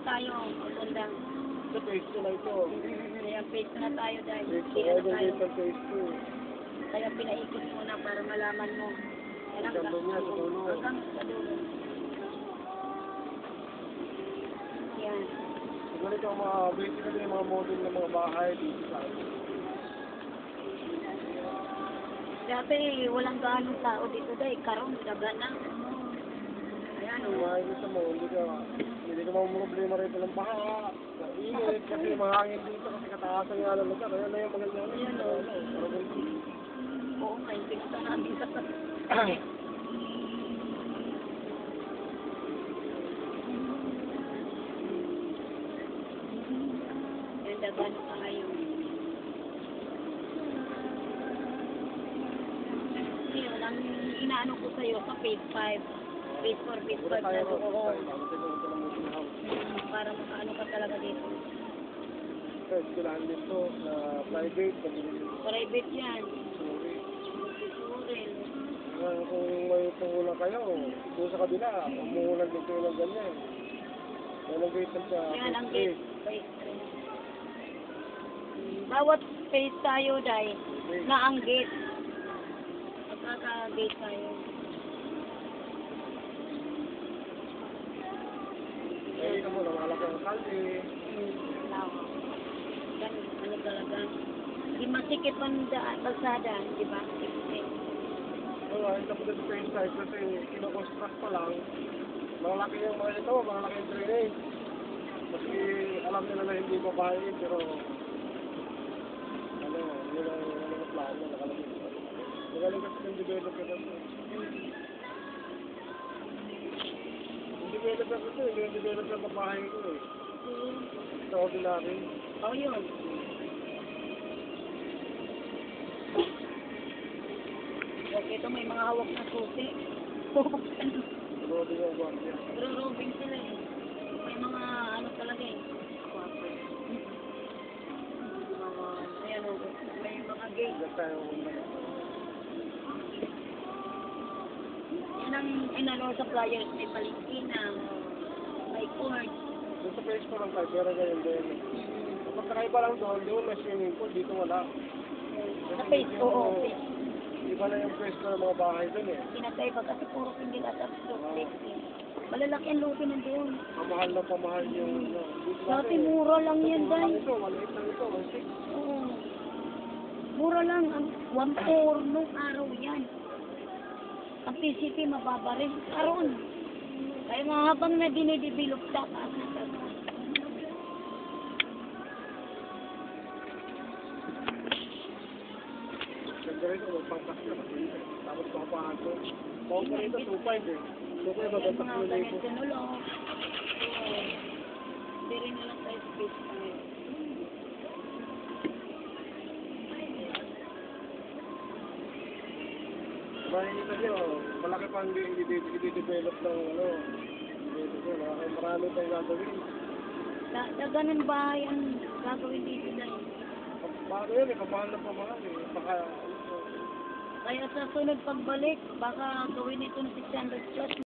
na tayo, Tundang. Sa phase 2 na ito. Ayan, phase na tayo dahil Phase 2, hindi na tayo. gate ng phase 2. Kaya pinaikot muna para malaman mo. Yan ang Hanggang doon yan, sa dulo. hanggang sa dulo. Yan. Siguro ito ang mga basically yung mga model ng mga bahay dito sa atin. Dati walang gaanong tao dito dahil karon daga na. Ayan o. Makikita mo, hindi ka problema rito ng baha. Init kasi mahangin dito kasi kataasan nga ng lugar. Ayan na yung maganda. Ayan o. Oo nga, yung pinita namin sa Ayan, daga na tayo. Ngayon, ang inaano ko sa'yo sa phase 5. Phase 4, phase 5 na doon. Para makaano ka talaga dito. Kailangan dito na private. Private yan. Susuril. Kung may pangulang kayo, doon sa kabila, umuulan din kayo ng ganyan. Yan ang gate sa Yan ang gate. Phase 3. Bawat phase tayo dahil na ang gate. Magkaka-gate tayo. Ay, ito mo, namalaki ang kalde. Yan, ano talaga. Di masikip ang balsada, di ba? Sikip. Ay, tapos sa phase 5 kasi kinoconstruct pa lang. Malaki yung mga ito, malaki yung drainage. Kasi alam nila na hindi babae, pero yun ang plano, nakalagay. Magaling kasi yung developer ito. Yung developer ito, yung developer ng bahay ko eh. Extraordinary. Oh, yun. Okay, ito may mga hawak na susi. Robing ang guardia. Pero robing sila eh. May mga ano talaga eh. Ayan o. May mga gate. Diyan tayo unang. Yan ang inano sa flyers. May palikina. May court. Doon sa phase 4 lang tayo, pero ganyan din. Kapag nakaiba lang doon may swimming pool, dito wala. Sa phase, oo. Iba na yung pwesto ng mga bahay doon eh. Pinagkaiba kasi puro single at abstract eh. Malalaki ang lupi nandoon. Pamahal na pamahal yung Dati mura lang yan, Mura lang Day. ito, maliit lang ito, 1.6. Oo. Mura lang. Ang 1.4 nung araw yan. Ang PCP mababa rin. Karon. Kaya mga habang na dinidevelop dapat. Ganda rin ito, magpangkas ka. Tapos papahan ko. Pao pa rin ito, 2.5 eh. 2.5 ba, Yan batak mga mo libo. ganito nulo. Hindi rin na lang tayo space pa ngayon. Makikita nyo, malaki pa ang i-develop ng ano. Dito ko, marami pang gagawin. Ganun ba ang gagawin dito dahil? Paano yun eh, pamahal na pamahal eh. Baka, Kaya sa sunod pagbalik, baka gawin ito ng 600 plus.